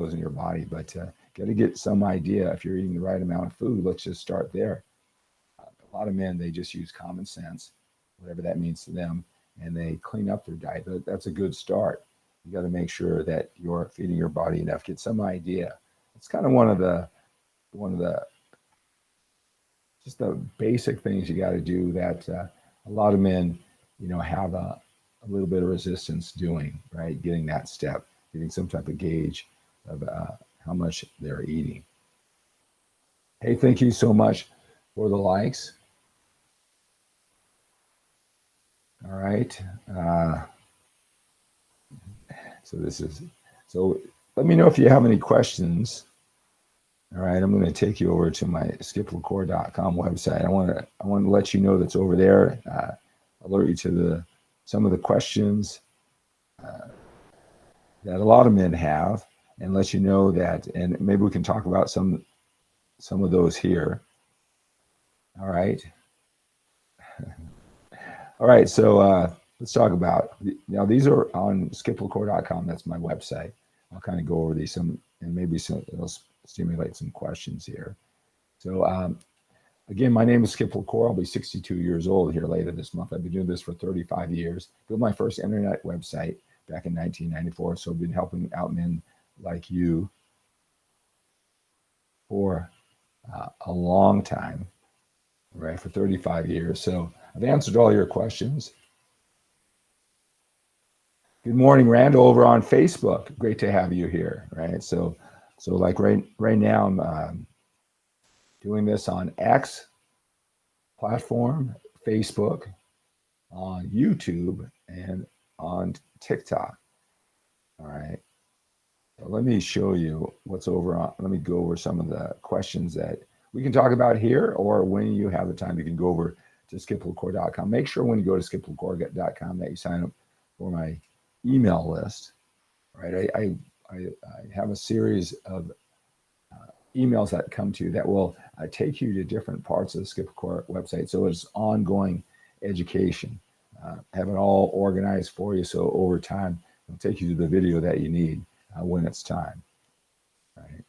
in your body, but got to get some idea if you're eating the right amount of food. Let's just start there. A lot of men, they just use common sense, whatever that means to them, and they clean up their diet. That's a good start. You got to make sure that you're feeding your body enough. Get some idea. It's kind of one of the just the basic things you got to do that a lot of men, have a little bit of resistance doing, right? Getting that step, getting some type of gauge of how much they're eating. Hey, thank you so much for the likes. All right. So let me know if you have any questions. All right, I'm going to take you over to my 𝗪𝗿𝗂𝗂𝗪 website. I want to let you know that's over there. Alert you to some of the questions that a lot of men have, and let you know that, and maybe we can talk about some of those here. All right. All right, so let's talk about, now these are on 𝗪𝗿𝗂𝗂𝗪.com. That's my website. I'll kind of go over these and maybe it'll stimulate some questions here. So again, my name is 𝗪𝗿𝗂𝗂𝗪. I'll be 62 years old here later this month. I've been doing this for 35 years. Built my first internet website back in 1994. So I've been helping out men like you for a long time, right? For 35 years. So I've answered all your questions. Good morning, Randall, over on Facebook. Great to have you here, right? So like right now, I'm doing this on X platform, Facebook, on YouTube, and on TikTok. All right. So let me show you what's over on. Let me go over some of the questions that we can talk about here, or when you have the time, you can go over to 𝗪𝗿𝗂𝗂𝗪.com. Make sure when you go to 𝗪𝗿𝗂𝗂𝗪.com that you sign up for my email list. Right. I have a series of emails that come to you that will take you to different parts of the 𝗪𝗿𝗂𝗪 website. So it's ongoing education. Have it all organized for you. So over time, it'll take you to the video that you need when it's time. Right.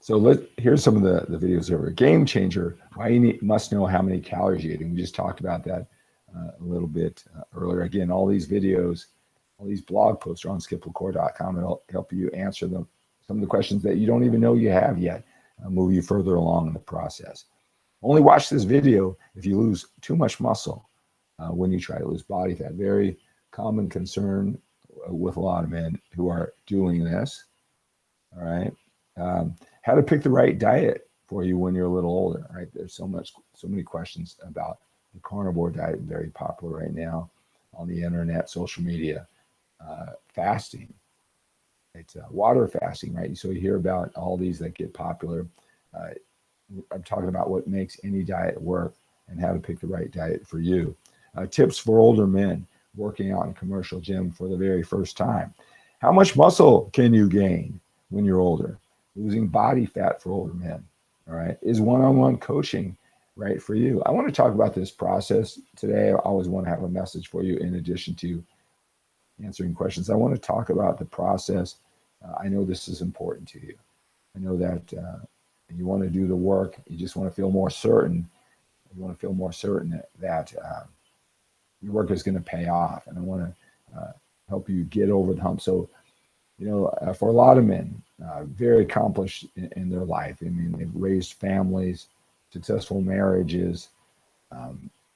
So here's some of the videos over. Game changer. Why you must know how many calories you're eating. We just talked about that a little bit earlier. Again, all these videos, all these blog posts are on 𝗪𝗿𝗂𝗪.com. It'll help you answer some of the questions that you don't even know you have yet, move you further along in the process. Only watch this video if you lose too much muscle when you try to lose body fat. Very common concern with a lot of men who are doing this. All right. How to pick the right diet for you when you're a little older, right? There's so many questions about the carnivore diet, very popular right now on the internet, social media. Fasting, it's water fasting, right? So you hear about all these that get popular. I'm talking about what makes any diet work and how to pick the right diet for you. Tips for older men working out in a commercial gym for the very first time. How much muscle can you gain when you're older? Losing body fat for older men. All right. Is one-on-one coaching right for you? I want to talk about this process today. I always want to have a message for you in addition to answering questions. I want to talk about the process. I know this is important to you. I know that you want to do the work. You just want to feel more certain. You want to feel more certain that your work is going to pay off. And I want to help you get over the hump. So, for a lot of men, very accomplished in their life. I mean, they've raised families, successful marriages,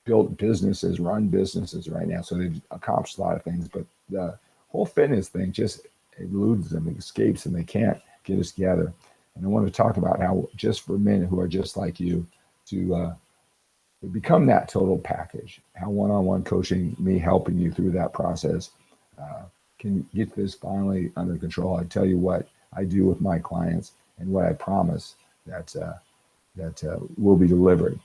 built businesses, run businesses right now. So they've accomplished a lot of things, but the whole fitness thing just eludes them, escapes them. They can't get us together. And I want to talk about how just for men who are just like you to become that total package, how one-on-one coaching, me helping you through that process, can get this finally under control. I tell you what I do with my clients and what I promise that will be delivered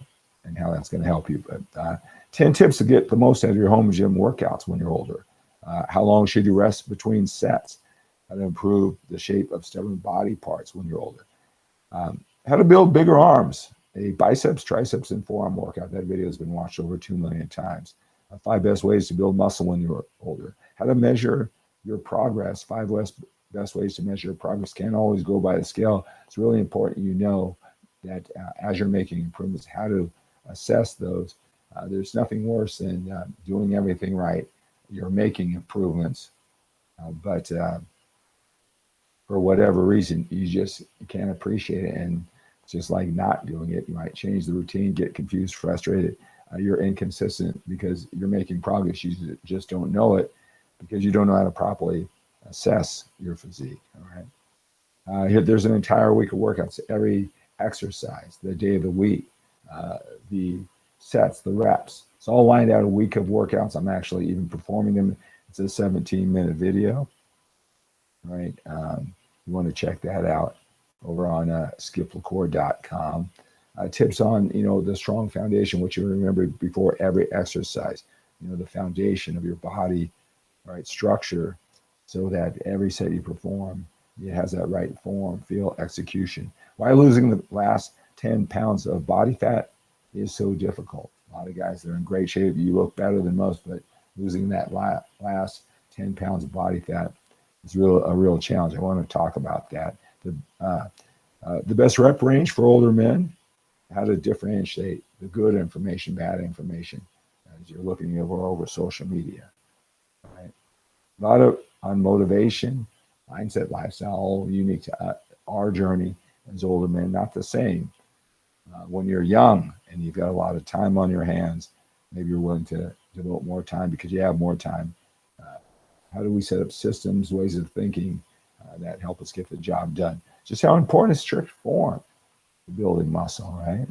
and how that's going to help you. But 10 tips to get the most out of your home gym workouts when you're older. How long should you rest between sets? How to improve the shape of stubborn body parts when you're older. How to build bigger arms. A biceps, triceps, and forearm workout. That video has been watched over 2 million times. 5 best ways to build muscle when you're older. How to measure your progress. Best ways to measure your progress. Can't always go by the scale. It's really important you know that as you're making improvements, how to assess those. There's nothing worse than doing everything right. You're making improvements, but for whatever reason, you just can't appreciate it. And just like not doing it, you might change the routine, get confused, frustrated. You're inconsistent because you're making progress. You just don't know it because you don't know how to properly assess your physique. All right. Here, there's an entire week of workouts. Every exercise, the day of the week, the sets, the reps. It's all lined out a week of workouts. I'm actually even performing them. It's a 17-minute video. Right. You want to check that out over on 𝗪𝗔𝗂𝗪𝗏.com. Tips on, the strong foundation, which you remember before every exercise, the foundation of your body, right, structure, so that every set you perform, it has that right form, feel, execution. Why losing the last 10 pounds of body fat is so difficult. A lot of guys, they're in great shape. You look better than most, but losing that last 10 pounds of body fat is a real challenge. I want to talk about that. The best rep range for older men, how to differentiate the good information, bad information, as you're looking over social media. Right? A lot on motivation, mindset, lifestyle, all unique to our journey as older men, not the same. When you're young and you've got a lot of time on your hands, maybe you're willing to devote more time because you have more time. How do we set up systems, ways of thinking that help us get the job done? Just how important is strict form to building muscle, right?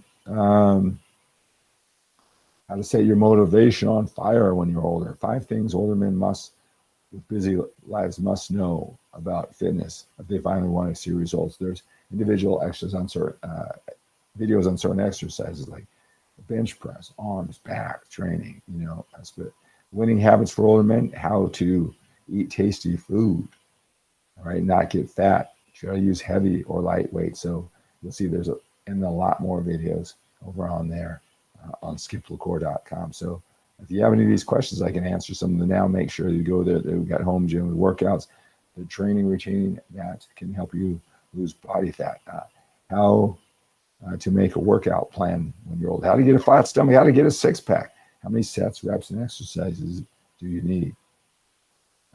How to set your motivation on fire when you're older. 5 things older men with busy lives must know about fitness if they finally want to see results. There's individual exercises on certain videos on certain exercises like bench press, arms, back training. Winning habits for older men: how to eat tasty food, all right, not get fat. Try to use heavy or lightweight. So you'll see there's a lot more videos over on there on 𝗪𝗔𝗂𝗪𝗏.com. So if you have any of these questions, I can answer some of them now. Make sure you go there. We've got home gym with workouts, the training routine that can help you lose body fat. How to make a workout plan when you're old. How to get a flat stomach. How to get a six-pack. How many sets, reps, and exercises do you need?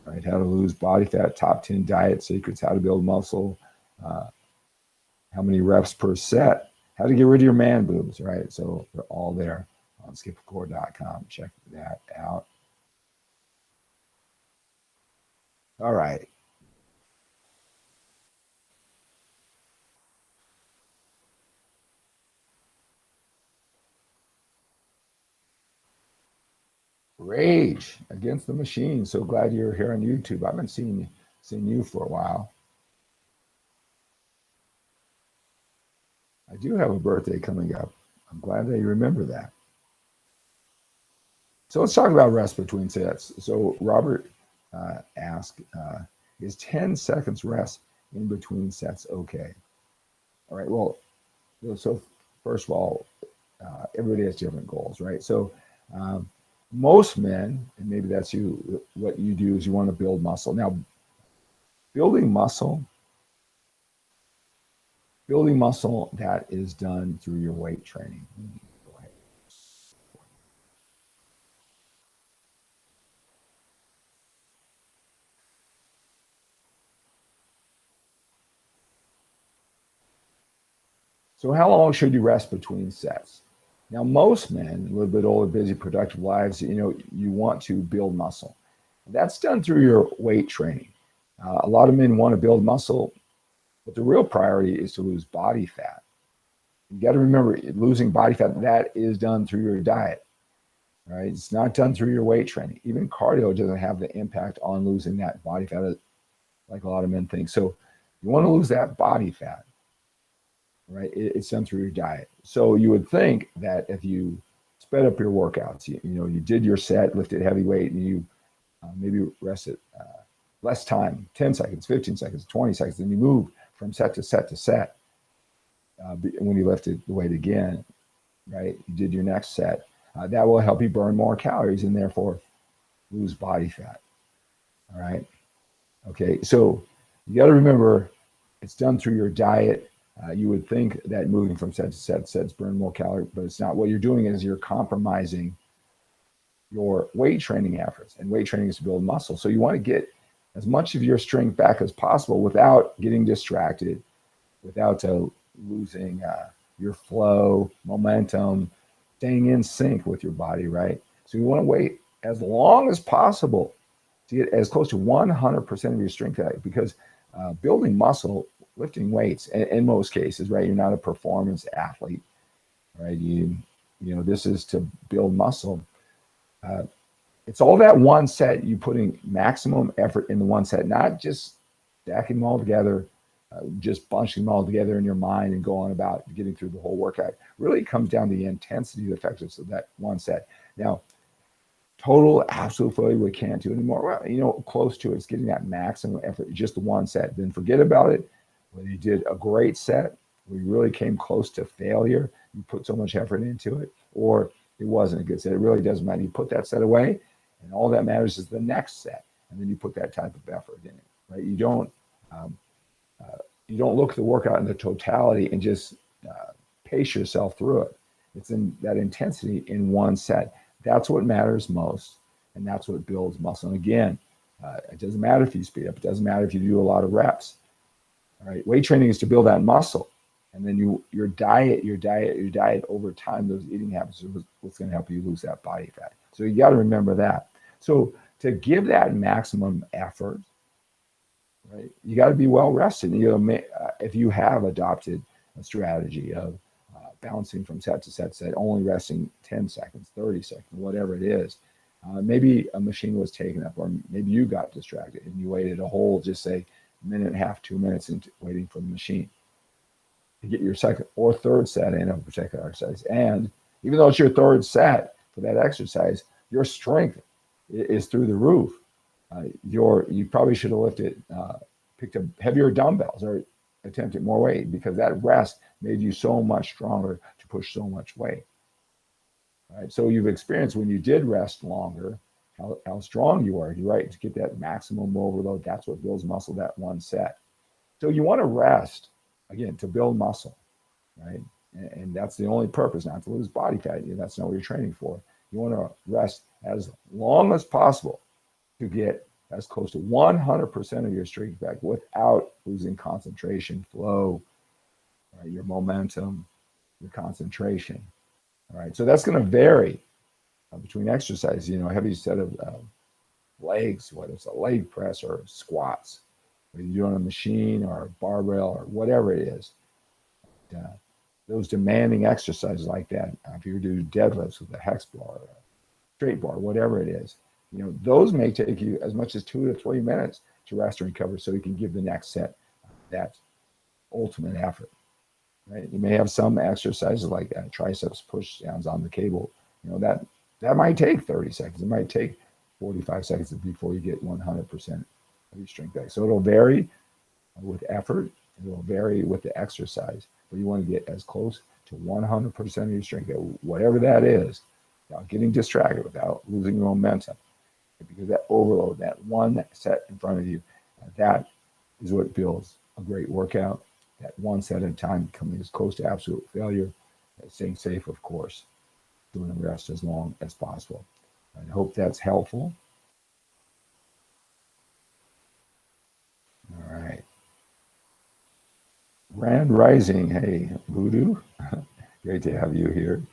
Right, how to lose body fat, top 10 diet secrets, how to build muscle, how many reps per set, how to get rid of your man boobs, right? So they're all there on 𝗪𝗂𝗪𝗏.com. Check that out. All right. Rage Against the Machine. So glad you're here on YouTube. I haven't seen you for a while. I do have a birthday coming up. I'm glad that you remember that. So let's talk about rest between sets. So Robert asked, is 10 seconds rest in between sets okay? All right, well, so first of all, everybody has different goals, right? So most men, and maybe that's you, what you do is you want to build muscle. Now, building muscle, that is done through your weight training. Go ahead. So how long should you rest between sets? Now, most men, a little bit older, busy, productive lives, you want to build muscle. That's done through your weight training. A lot of men want to build muscle, but the real priority is to lose body fat. You got to remember, losing body fat, that is done through your diet, right? It's not done through your weight training. Even cardio doesn't have the impact on losing that body fat like a lot of men think. So you want to lose that body fat, right? It's done through your diet. So you would think that if you sped up your workouts, you did your set, lifted heavy weight, and you maybe rested less time, 10 seconds, 15 seconds, 20 seconds, then you move from set to set to set. When you lifted the weight again, right, you did your next set. That will help you burn more calories and therefore lose body fat. All right. Okay, so you got to remember it's done through your diet. You would think that moving from set to set sets burn more calories, but it's not. What you're doing is you're compromising your weight training efforts, and weight training is to build muscle. So you want to get as much of your strength back as possible without getting distracted, without losing your flow, momentum, staying in sync with your body, right? So you want to wait as long as possible to get as close to 100% of your strength back, because building muscle, lifting weights, in most cases, right? You're not a performance athlete, right? This is to build muscle. It's all that one set, you putting maximum effort in the one set, not just stacking them all together, just bunching them all together in your mind and go on about getting through the whole workout. Really, it comes down to the intensity, the effectiveness of that one set. Now, total absolute failure, we can't do anymore. Well, close to it. It's getting that maximum effort, just the one set. Then forget about it. When you did a great set, we really came close to failure, you put so much effort into it, or it wasn't a good set. It really doesn't matter. You put that set away, and all that matters is the next set, and then you put that type of effort in it, right? Um, you don't look at the workout in the totality and just pace yourself through it. It's in that intensity in one set. That's what matters most, and that's what builds muscle. And again, it doesn't matter if you speed up. It doesn't matter if you do a lot of reps. All right, weight training is to build that muscle, and then your diet over time. Those eating habits are what's going to help you lose that body fat. So you got to remember that. So to give that maximum effort, right, you got to be well rested. If you have adopted a strategy of bouncing from set to set, only resting 10 seconds, 30 seconds, whatever it is. Maybe a machine was taken up, or maybe you got distracted and you waited a whole, just say, minute and a half, 2 minutes into waiting for the machine to get your second or third set in of a particular exercise. And even though it's your third set for that exercise, your strength is through the roof. You probably should have picked up heavier dumbbells or attempted more weight, because that rest made you so much stronger to push so much weight. Right? So you've experienced when you did rest longer, how strong you are. You're right, to get that maximum overload. That's what builds muscle, that one set. So you want to rest, again, to build muscle, right? And that's the only purpose, not to lose body fat. That's not what you're training for. You want to rest as long as possible to get as close to 100% of your strength back without losing concentration, flow, right, your momentum, your concentration. All right, so that's going to vary between exercises. A heavy set of legs, whether it's a leg press or squats, whether you're doing a machine or a barbell or whatever it is. Those demanding exercises like that, if you do deadlifts with a hex bar, or a straight bar, whatever it is, those may take you as much as 2 to 3 minutes to rest and recover, so you can give the next set that ultimate effort. Right? You may have some exercises like that, triceps push downs on the cable. That might take 30 seconds. It might take 45 seconds before you get 100% of your strength back. So it'll vary with effort. It'll vary with the exercise, but you want to get as close to 100% of your strength, whatever that is, without getting distracted, without losing your momentum, because that overload, that one set in front of you, that is what builds a great workout. That one set at a time, coming as close to absolute failure, staying safe, of course, doing the rest as long as possible. I hope that's helpful. All right. Rand Rising, hey, Voodoo, great to have you here.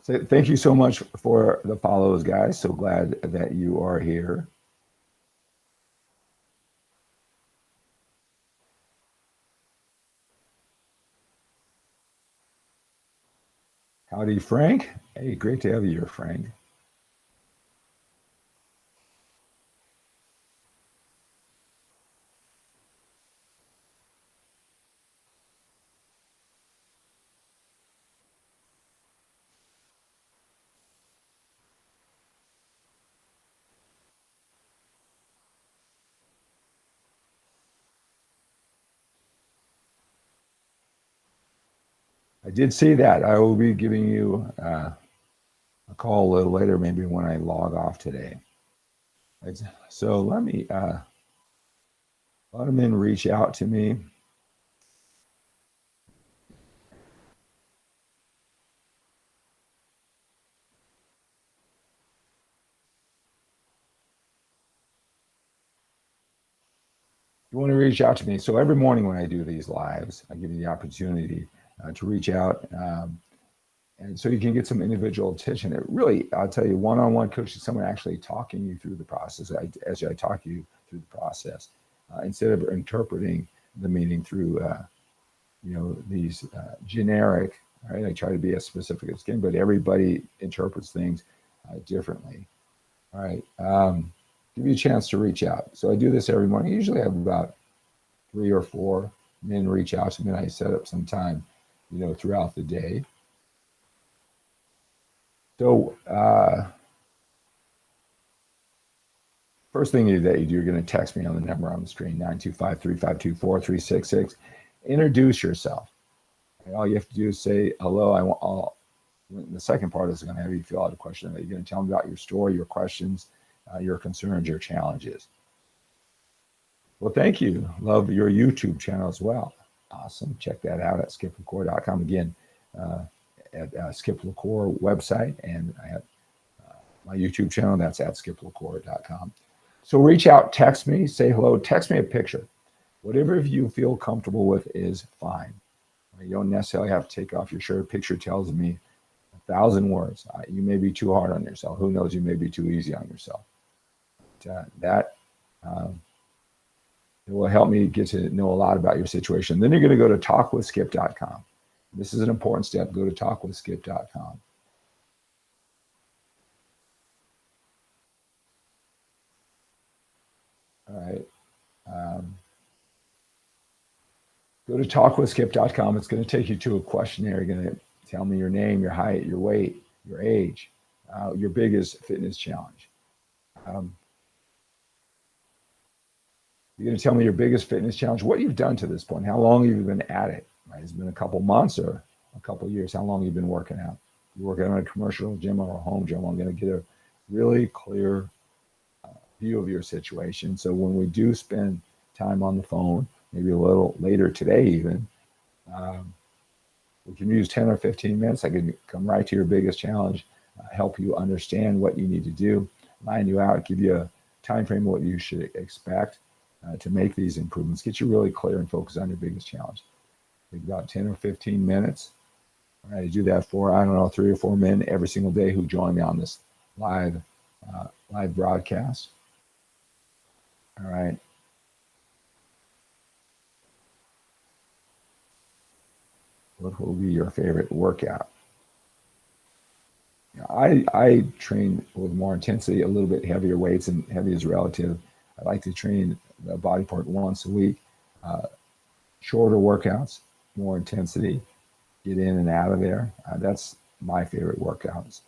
So thank you so much for the follows, guys. So glad that you are here. Howdy, Frank. Hey, great to have you here, Frank. I did see that. I will be giving you a call a little later, maybe when I log off today. Right. So let me let them in, reach out to me. You want to reach out to me. So every morning when I do these lives, I give you the opportunity to reach out. And so you can get some individual attention. It really, I'll tell you, one-on-one coaching, someone actually talking you through the process as I talk you through the process, instead of interpreting the meaning through, these generic, right? I try to be as specific as can, but everybody interprets things differently. All right. Give you a chance to reach out. So I do this every morning. I usually have about 3 or 4 men reach out to me, and I set up some time, throughout the day. So first thing that you do, you're going to text me on the number on the screen, 925-352-4366. Introduce yourself. And all you have to do is say, hello. The second part is going to have you fill out a question. You're going to tell me about your story, your questions, your concerns, your challenges. Well, thank you. Love your YouTube channel as well. Awesome. Check that out at 𝗪𝗍𝗂𝗏.com. Again, at 𝗪𝗍𝗂𝗏𝗲𝗂𝗏 website, and I have my YouTube channel. That's at 𝗪𝗍𝗂𝗏𝗏.com. So reach out, text me, say hello, text me a picture. Whatever you feel comfortable with is fine. You don't necessarily have to take off your shirt. A picture tells me 1,000 words. You may be too hard on yourself. Who knows? You may be too easy on yourself. It will help me get to know a lot about your situation. Then you're going to go to talkwithskip.com. This is an important step. Go to talkwithskip.com. All right. Go to talkwithskip.com. It's going to take you to a questionnaire. You're going to tell me your name, your height, your weight, your age, your biggest fitness challenge. You're going to tell me your biggest fitness challenge, what you've done to this point, how long have you been at it, right? It's been a couple months or a couple years. How long have you been working out? You're working on a commercial gym or a home gym. I'm going to get a really clear view of your situation. So when we do spend time on the phone, maybe a little later today even, we can use 10 or 15 minutes. I can come right to your biggest challenge, help you understand what you need to do, line you out, give you a time frame of what you should expect to make these improvements, get you really clear and focus on your biggest challenge. Take about 10 or 15 minutes. All right, I do that for, 3 or 4 men every single day who join me on this live broadcast. All right. What will be your favorite workout? I train with more intensity, a little bit heavier weights, and heavy is relative. I like to train the body part once a week. Shorter workouts, more intensity, get in and out of there. That's my favorite workouts.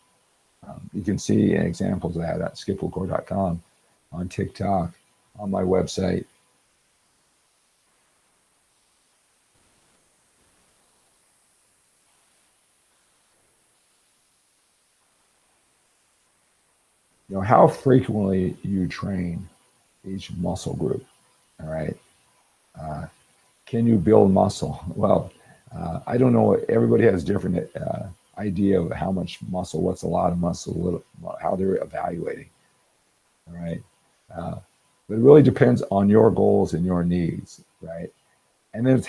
You can see examples of that at 𝗪𝗍𝗂𝗏𝗏.com, on TikTok, on my website. How frequently you train each muscle group. All right. Can you build muscle? Well, I don't know. Everybody has different idea of how much muscle, what's a lot of muscle, how they're evaluating. All right. But it really depends on your goals and your needs, right? And then it's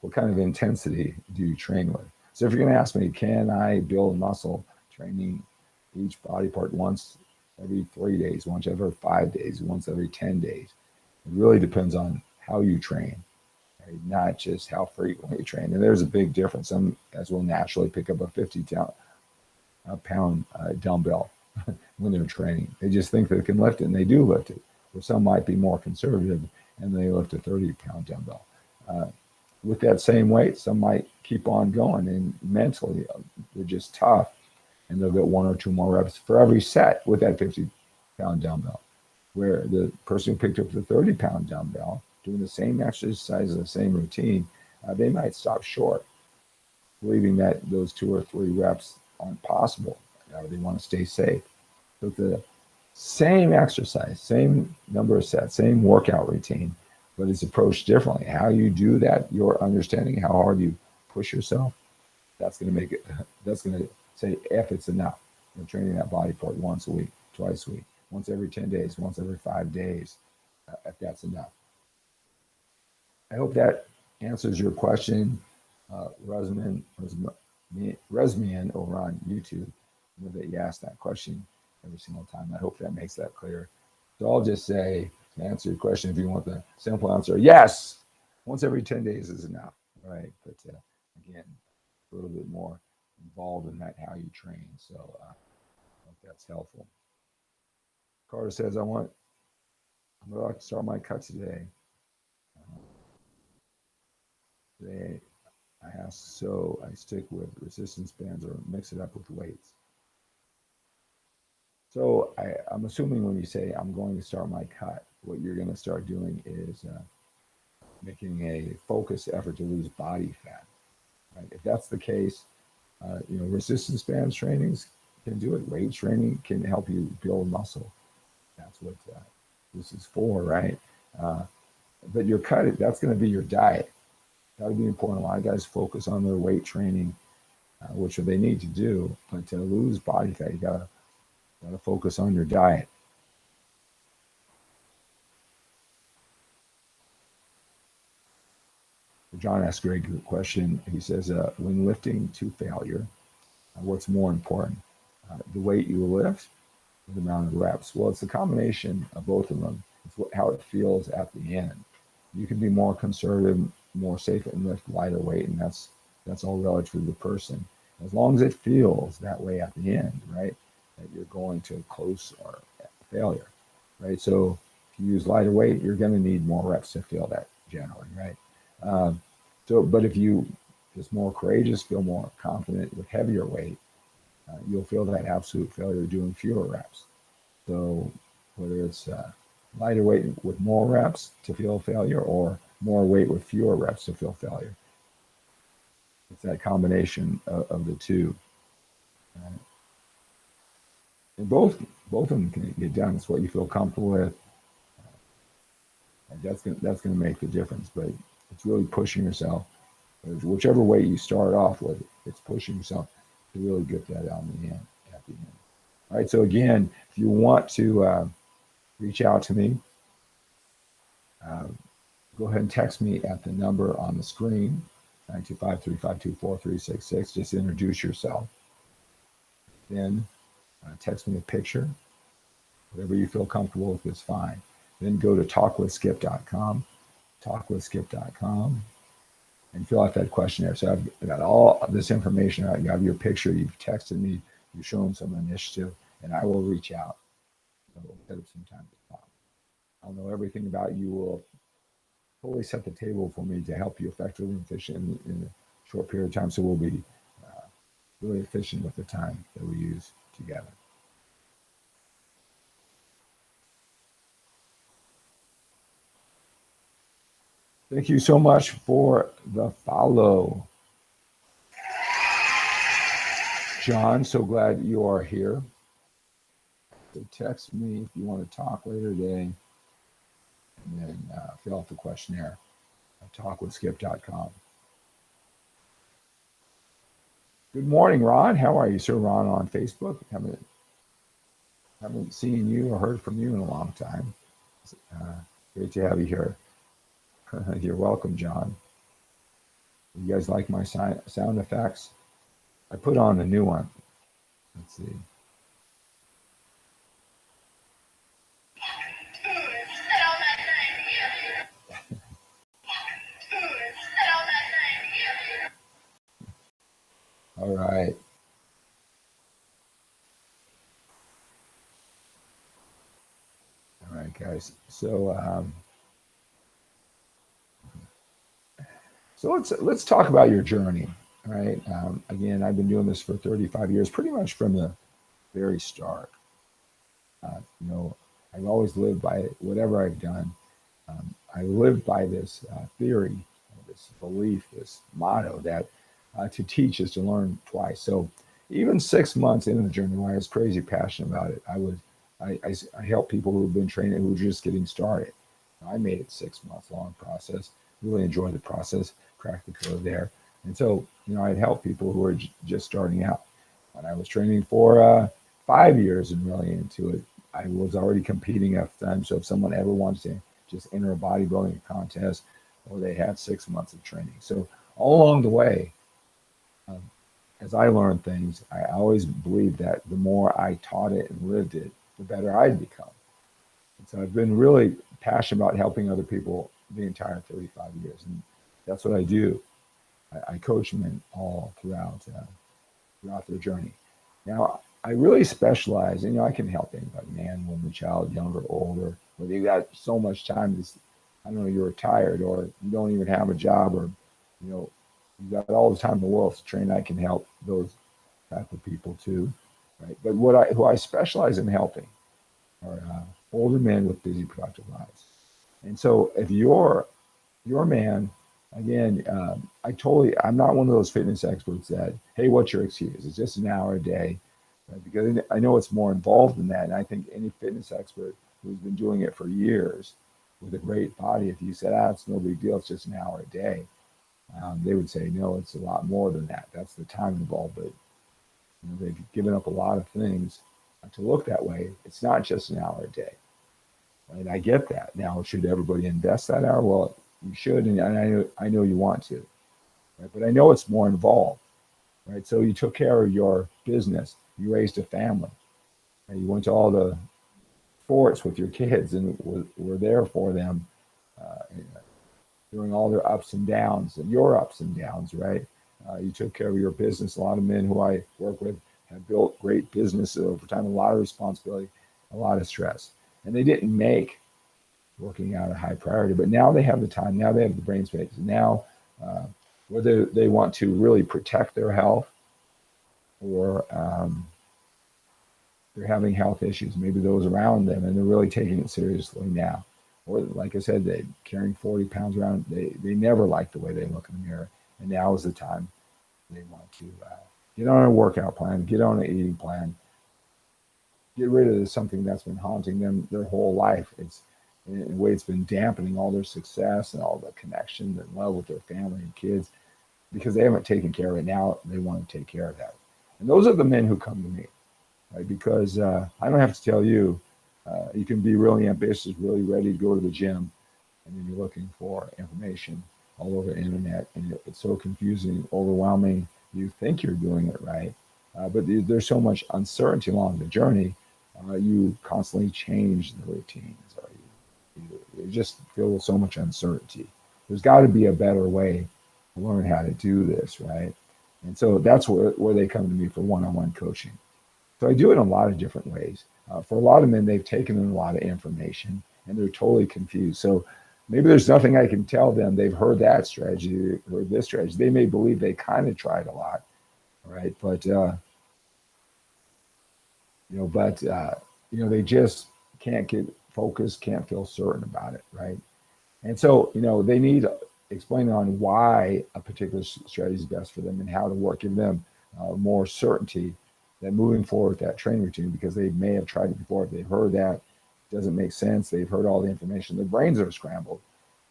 what kind of intensity do you train with? So if you're going to ask me, can I build muscle training each body part once every 3 days, once every 5 days, once every 10 days? It really depends on how you train, right? Not just how frequently you train. And there's a big difference. Some guys will naturally pick up a 50-pound dumbbell when they're training. They just think they can lift it, and they do lift it. Or some might be more conservative, and they lift a 30-pound dumbbell. With that same weight, some might keep on going, and mentally they're just tough, and they'll get 1 or 2 more reps for every set with that 50-pound dumbbell. Where the person who picked up the 30-pound dumbbell, doing the same exercise, the same routine, they might stop short. believing that those 2 or 3 reps aren't possible. They want to stay safe. So the same exercise, same number of sets, same workout routine, but it's approached differently. How you do that, your understanding, how hard you push yourself, that's going to make it, that's going to say if it's enough. You're training that body part once a week, twice a week, once every 10 days, once every 5 days, if that's enough. I hope that answers your question, Resmian over on YouTube. I know that you ask that question every single time. I hope that makes that clear. So I'll just say, to answer your question, if you want the simple answer, yes, once every 10 days is enough, right? But again, a little bit more involved in that, how you train. So I hope that's helpful. Carter says, I'm about to start my cut today. Today, I ask, so I stick with resistance bands or mix it up with weights. So I'm assuming when you say I'm going to start my cut, what you're going to start doing is making a focused effort to lose body fat. Right? If that's the case, resistance bands trainings can do it. Weight training can help you build muscle. That's what this is for, right? But your cut, that's going to be your diet. That'll be important. A lot of guys focus on their weight training, which they need to do, but to lose body fat, you gotta focus on your diet. John asked a great question. He says, when lifting to failure, what's more important, the weight you lift or the amount of reps? Well, it's a combination of both of them. It's how it feels at the end. You can be more conservative, more safe, and lift lighter weight, and that's all relative to the person. As long as it feels that way at the end, right, that you're going to close or failure, right? So if you use lighter weight, you're going to need more reps to feel that generally, right? But if you just more courageous, feel more confident with heavier weight, you'll feel that absolute failure doing fewer reps. So whether it's lighter weight with more reps to feel failure or more weight with fewer reps to feel failure. It's that combination of the two. And both of them can get done. It's what you feel comfortable with. And that's gonna make the difference. But it's really pushing yourself. Whichever weight you start off with, it's pushing yourself to really get that out in the end, at the end. All right. So again, if you want to reach out to me, go ahead and text me at the number on the screen, 925-352-4366. Just introduce yourself. Then text me a picture. Whatever you feel comfortable with is fine. Then go to talkwithskip.com, talkwithskip.com, and fill out that questionnaire. So I've got all this information. You have your picture. You've texted me. You've shown some initiative, and I will reach out. So we'll set up some time to talk. I'll know everything about you. Will totally set the table for me to help you effectively and efficient in a short period of time. So we'll be really efficient with the time that we use together. Thank you so much for the follow. John, so glad you are here. So text me if you want to talk later today, and then fill out the questionnaire at talkwithskip.com. Good morning, Ron. How are you, sir? Ron on Facebook. Haven't seen you or heard from you in a long time. Great to have you here. You're welcome, John. You guys like my sound effects? I put on a new one. Let's see. All right. All right, guys. So let's talk about your journey. All right. Again, I've been doing this for 35 years, pretty much from the very start. I've always lived by it. Whatever I've done, I live by this theory, this belief, this motto that To teach is to learn twice. So even 6 months into the journey, when I was crazy passionate about it, I help people who have been training, who were just getting started. I made it 6 months long process. Really enjoyed the process, cracked the code there. And so, I'd help people who were just starting out. When I was training for 5 years and really into it, I was already competing at the time. So if someone ever wants to just enter a bodybuilding contest, or they had 6 months of training. So all along the way, as I learned things, I always believed that the more I taught it and lived it, the better I'd become. And so I've been really passionate about helping other people the entire 35 years. And that's what I do. I coach men all throughout their journey. Now, I really specialize, and I can help anybody, man, woman, child, younger, older, whether you got so much time, I don't know, you're retired, or you don't even have a job, or, you got all the time in the world to train. I can help those type of people too, right? But who I specialize in helping are older men with busy, productive lives. And so if you're a man, again, I'm not one of those fitness experts that, hey, what's your excuse? It's just an hour a day, right? Because I know it's more involved than that. And I think any fitness expert who's been doing it for years with a great body, if you said, it's no big deal, it's just an hour a day, they would say, no, it's a lot more than that. That's the time involved. But they've given up a lot of things to look that way. It's not just an hour a day. Right? I get that. Now, should everybody invest that hour? Well, you should, and I know you want to, right? But I know it's more involved, right? So you took care of your business, you raised a family, right? You went to all the sports with your kids and were there for them during all their ups and downs, and your ups and downs, right? You took care of your business. A lot of men who I work with have built great businesses over time, a lot of responsibility, a lot of stress, and they didn't make working out a high priority, but now they have the time, now they have the brain space. Now, whether they want to really protect their health, or they're having health issues, maybe those around them, and they're really taking it seriously now. Or like I said, they're carrying 40 pounds around. They never like the way they look in the mirror, and now is the time they want to get on a workout plan, get on an eating plan, get rid of something that's been haunting them their whole life. It's in a way, it's been dampening all their success and all the connection and love with their family and kids, because they haven't taken care of it. Now they want to take care of that. And those are the men who come to me, right? Because I don't have to tell you, you can be really ambitious, really ready to go to the gym, and then you're looking for information all over the internet, and it's so confusing, overwhelming. You think you're doing it right, but there's so much uncertainty along the journey. You constantly change the routines, or you just feel with so much uncertainty. There's got to be a better way to learn how to do this, right? And so that's where they come to me for one-on-one coaching. So I do it in a lot of different ways. For a lot of men, they've taken in a lot of information and they're totally confused. So maybe there's nothing I can tell them. They've heard that strategy or this strategy. They may believe they kind of tried a lot, right? But they just can't get focused, can't feel certain about it, right? And so, they need explaining on why a particular strategy is best for them and how to work, give them more certainty that moving forward with that training routine, because they may have tried it before. If they've heard that, it doesn't make sense. They've heard all the information. Their brains are scrambled.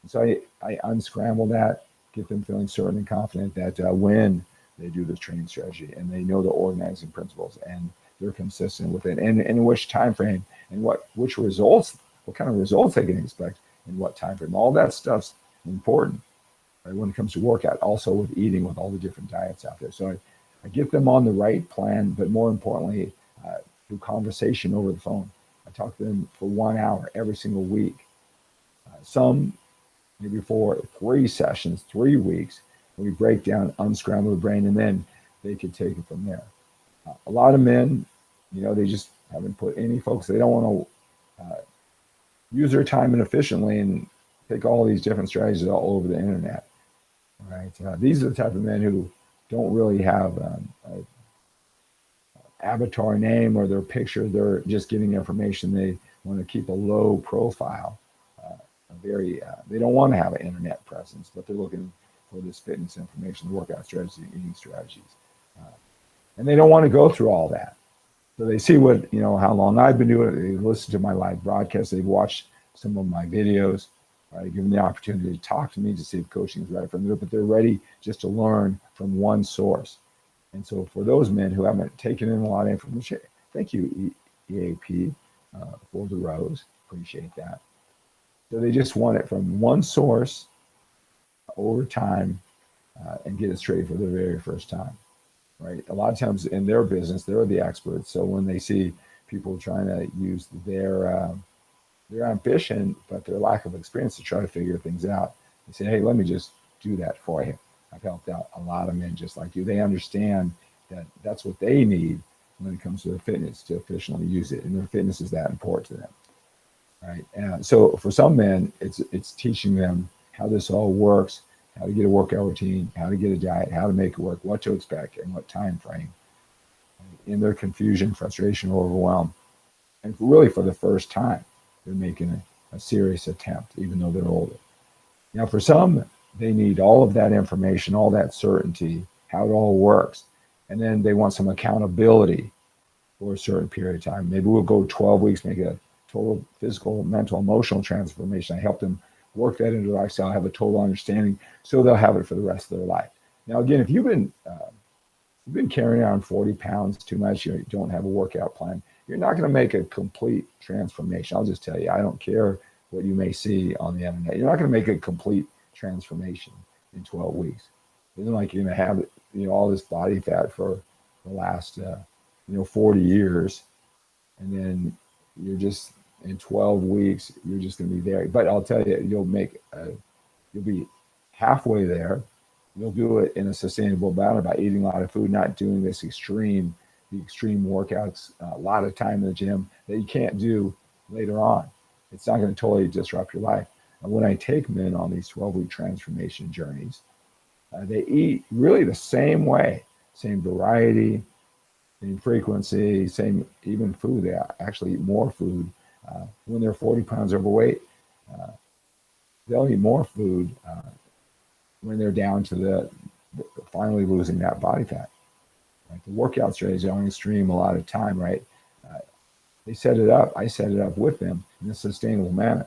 And so I unscramble that, get them feeling certain and confident that when they do this training strategy and they know the organizing principles and they're consistent with it, and in which time frame, and what kind of results they can expect in what time frame. All that stuff's important, right, when it comes to workout. Also with eating, with all the different diets out there. So I get them on the right plan, but more importantly, through conversation over the phone. I talk to them for 1 hour every single week. Some maybe for 3 sessions, 3 weeks. We break down, unscramble the brain, and then they can take it from there. A lot of men, they just haven't put any focus. They don't want to use their time inefficiently and take all these different strategies all over the internet. Right? These are the type of men who don't really have an avatar name or their picture. They're just getting information. They want to keep a low profile. They don't want to have an internet presence, but they're looking for this fitness information, the workout strategies, eating strategies. And they don't want to go through all that. So they see what, how long I've been doing it. They listen to my live broadcasts. They've watched some of my videos. Right? Give them the opportunity to talk to me to see if coaching is right for them. But they're ready just to learn from one source. And so for those men who haven't taken in a lot of information, thank you, EAP, for the rose. Appreciate that. So they just want it from one source over time and get it straight for the very first time. Right? A lot of times in their business, they're the experts. So when they see people trying to use their ambition, but their lack of experience to try to figure things out, they say, hey, let me just do that for you. I've helped out a lot of men just like you. They understand that that's what they need when it comes to their fitness to efficiently use it. And their fitness is that important to them. Right? And so for some men, it's teaching them how this all works, how to get a workout routine, how to get a diet, how to make it work, what to expect, and what time frame. In their confusion, frustration, or overwhelm. And really for the first time, they're making a serious attempt, even though they're older. Now, for some, they need all of that information, all that certainty, how it all works. And then they want some accountability for a certain period of time. Maybe we'll go 12 weeks, make a total physical, mental, emotional transformation. I help them work that into their lifestyle, have a total understanding, so they'll have it for the rest of their life. Now, again, if you've been carrying around 40 pounds too much, you don't have a workout plan, you're not going to make a complete transformation. I'll just tell you, I don't care what you may see on the internet. You're not going to make a complete transformation in 12 weeks. It's not like you're going to have all this body fat for the last 40 years, and then you're just in 12 weeks you're just going to be there. But I'll tell you, you'll be halfway there. You'll do it in a sustainable manner by eating a lot of food, not doing the extreme workouts, a lot of time in the gym that you can't do later on. It's not going to totally disrupt your life. And when I take men on these 12-week transformation journeys, they eat really the same way, same variety, same frequency, same even food. They actually eat more food. When they're 40 pounds overweight, they'll eat more food when they're down to the finally losing that body fat. Right? The workout strategies are extreme a lot of time, right? They set it up. I set it up with them in a sustainable manner.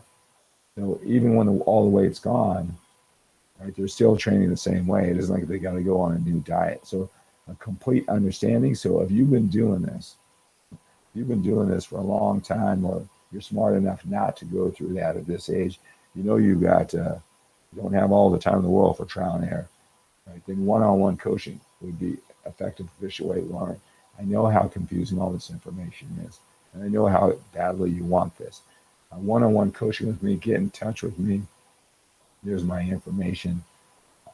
So even when all the weight's gone, right, they're still training the same way. It isn't like they got to go on a new diet. So a complete understanding. So if you've been doing this for a long time, or you're smart enough not to go through that at this age, you don't have all the time in the world for trial and error. Right? Then one-on-one coaching would be effective, efficient way to learn. I know how confusing all this information is, and I know how badly you want this. One-on-one coaching with me, get in touch with me. There's my information.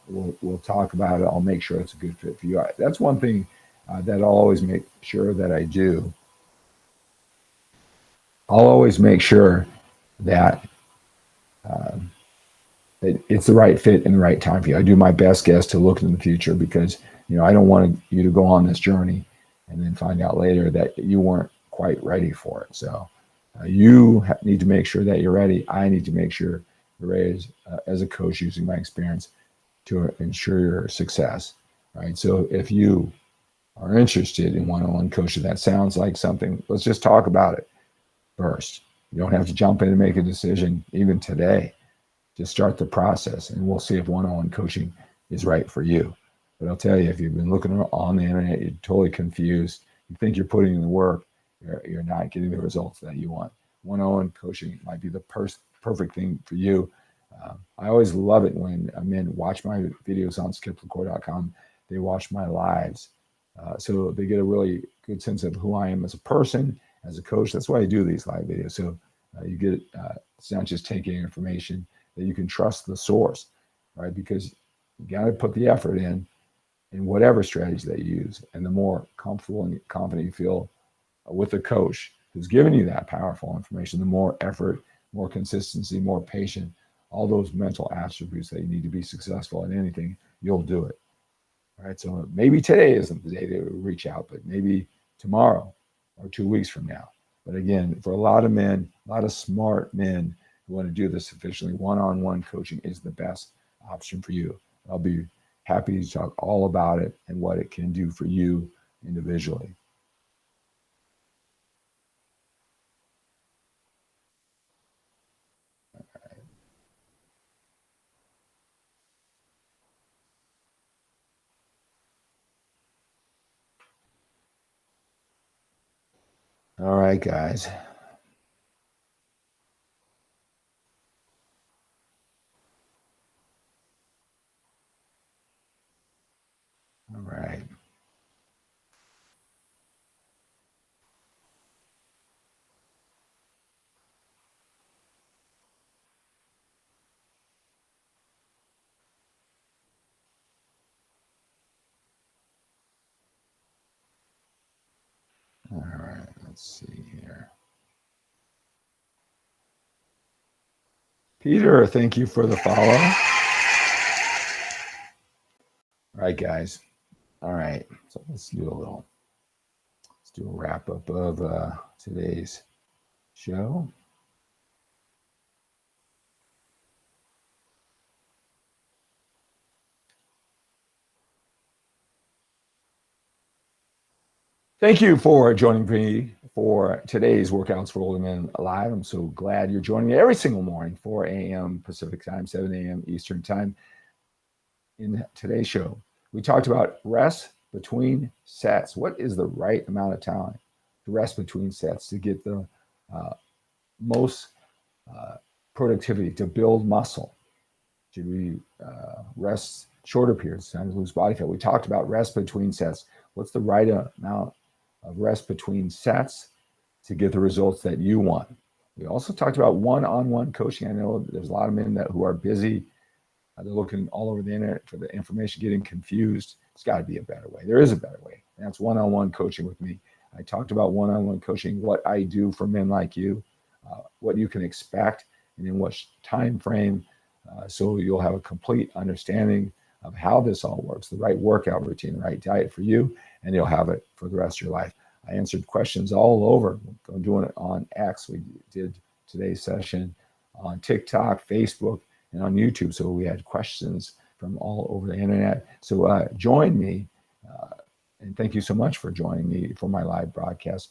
We'll talk about it. I'll make sure it's a good fit for you. That's one thing that I'll always make sure that I do. I'll always make sure that it's the right fit and the right time for you. I do my best guess to look in the future, because I don't want you to go on this journey and then find out later that you weren't quite ready for it. So you need to make sure that you're ready. I need to make sure you're ready as a coach, using my experience to ensure your success. Right. So if you are interested in one-on-one coaching, that sounds like something, let's just talk about it first. You don't have to jump in and make a decision even today. Just start the process, and we'll see if one-on-one coaching is right for you. But I'll tell you, if you've been looking on the internet, you're totally confused, you think you're putting in the work, you're not getting the results that you want. One-on-one coaching might be the perfect thing for you. I always love it when men watch my videos on skiplacor.com. They watch my lives. So they get a really good sense of who I am as a person, as a coach. That's why I do these live videos. So you get it's not just taking information, that you can trust the source, right? Because you got to put the effort in whatever strategy that you use. And the more comfortable and confident you feel with a coach who's giving you that powerful information, the more effort, more consistency, more patient, all those mental attributes that you need to be successful in anything, you'll do it. All right. So maybe today isn't the day to reach out, but maybe tomorrow or 2 weeks from now. But again, for a lot of men, a lot of smart men who want to do this efficiently, one-on-one coaching is the best option for you. I'll be happy to talk all about it and what it can do for you individually. All right, guys. All right. All right, let's see here. Peter, thank you for the follow. All right, guys. All right, so let's do a wrap up of today's show. Thank you for joining me for today's Workouts for Older Men Live. I'm so glad you're joining me every single morning, 4 a.m. Pacific time, 7 a.m. Eastern time. In today's show, we talked about rest between sets. What is the right amount of time to rest between sets to get the most productivity, to build muscle? Should we rest shorter periods of time to lose body fat? We talked about rest between sets. What's the right amount of rest between sets to get the results that you want? We also talked about one-on-one coaching. I know there's a lot of men who are busy. They're looking all over the internet for the information, getting confused. It's got to be a better way. There is a better way. And that's one-on-one coaching with me. I talked about one-on-one coaching, what I do for men like you, what you can expect, and in what time frame, so you'll have a complete understanding of how this all works, the right workout routine, the right diet for you, and you'll have it for the rest of your life. I answered questions all over. I'm doing it on X. We did today's session on TikTok, Facebook, and on YouTube. So we had questions from all over the internet. So join me, and thank you so much for joining me for my live broadcast,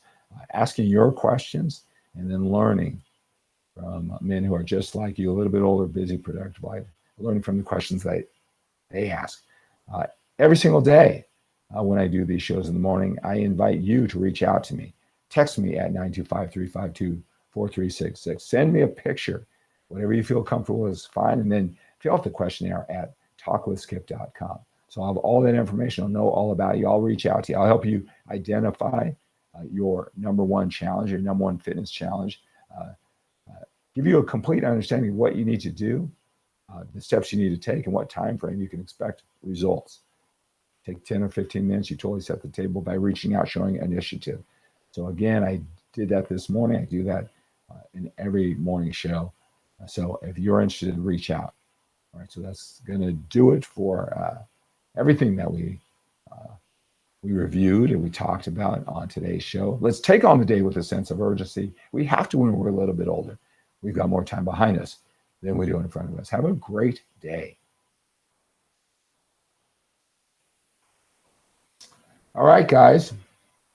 asking your questions and then learning from men who are just like you, a little bit older, busy, productive life, learning from the questions that they ask. Every single day when I do these shows in the morning, I invite you to reach out to me. Text me at 925-352-4366. Send me a picture. Whatever you feel comfortable is fine. And then fill out the questionnaire at talkwithskip.com. So I'll have all that information. I'll know all about you. I'll reach out to you. I'll help you identify your number one challenge, your number one fitness challenge. Give you a complete understanding of what you need to do, the steps you need to take, and what time frame you can expect results. Take 10 or 15 minutes. You totally set the table by reaching out, showing initiative. So again, I did that this morning. I do that in every morning show. So if you're interested, reach out. All right. So that's going to do it for everything that we reviewed and we talked about on today's show. Let's take on the day with a sense of urgency. We have to when we're a little bit older. We've got more time behind us than we do in front of us. Have a great day. All right, guys.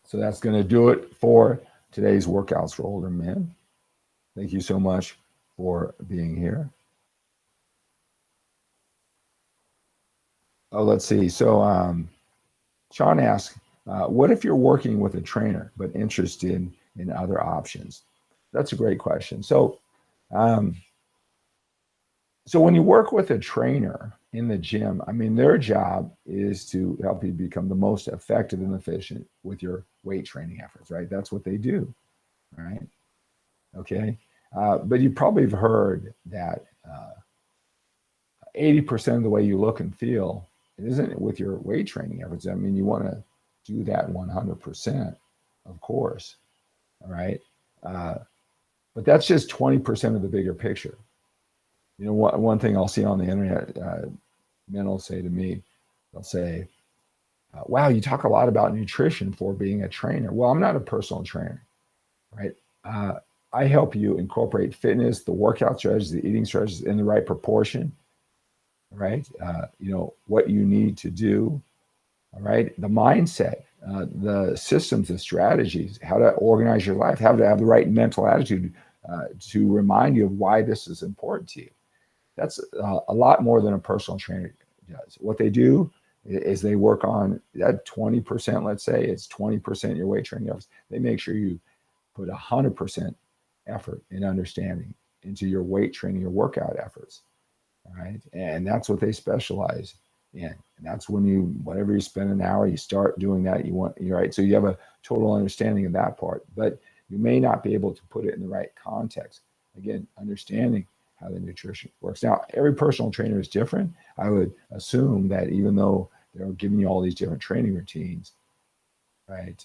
So that's going to do it for today's Workouts for Older Men. Thank you so much for being here. Oh, let's see. So Sean asks, what if you're working with a trainer but interested in other options? That's a great question. So when you work with a trainer in the gym, I mean, their job is to help you become the most effective and efficient with your weight training efforts, right? That's what they do, right? Okay. But you probably have heard that 80% of the way you look and feel, it isn't with your weight training efforts. I mean, you want to do that 100%, of course, all right? But that's just 20% of the bigger picture. You know, one thing I'll see on the internet, men will say to me, they'll say, wow, you talk a lot about nutrition for being a trainer. Well, I'm not a personal trainer, right? I help you incorporate fitness, the workout strategies, the eating strategies in the right proportion right? You know, what you need to do, all right? The mindset, the systems, the strategies, how to organize your life, how to have the right mental attitude to remind you of why this is important to you. That's a lot more than a personal trainer does. What they do is they work on that 20%, let's say it's 20% your weight training efforts. They make sure you put 100% effort in understanding into your weight training, your workout efforts. All right. And that's what they specialize in. And that's when you, whatever you spend an hour, you start doing that. You're right. So you have a total understanding of that part, but you may not be able to put it in the right context. Again, understanding how the nutrition works. Now, every personal trainer is different. I would assume that even though they're giving you all these different training routines, right,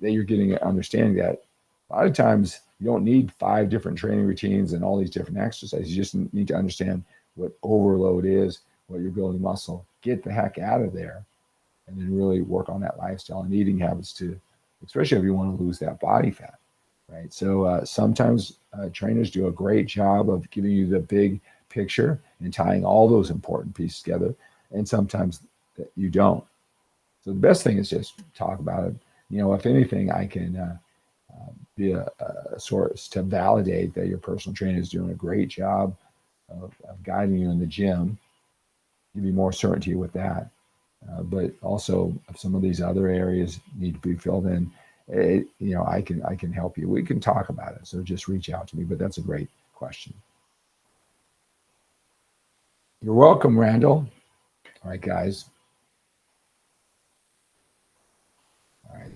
that you're getting an understanding that a lot of times you don't need 5 different training routines and all these different exercises. You just need to understand what overload is, what you're building muscle, get the heck out of there, and then really work on that lifestyle and eating habits too, especially if you want to lose that body fat, right? So sometimes trainers do a great job of giving you the big picture and tying all those important pieces together, and sometimes you don't. So the best thing is just talk about it. You know, if anything, I can be a source to validate that your personal trainer is doing a great job of guiding you in the gym, give you more certainty with that. But also, if some of these other areas need to be filled in, you know, I can help you. We can talk about it. So just reach out to me. But that's a great question. You're welcome, Randall. All right, guys. All right.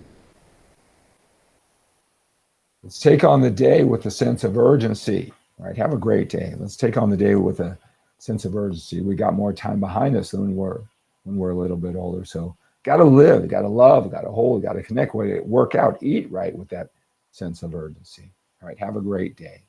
Let's take on the day with a sense of urgency. All right, have a great day. Let's take on the day with a sense of urgency. We got more time behind us than when we're a little bit older. So got to live, got to love, got to hold, got to connect with it, work out, eat right with that sense of urgency. All right, have a great day.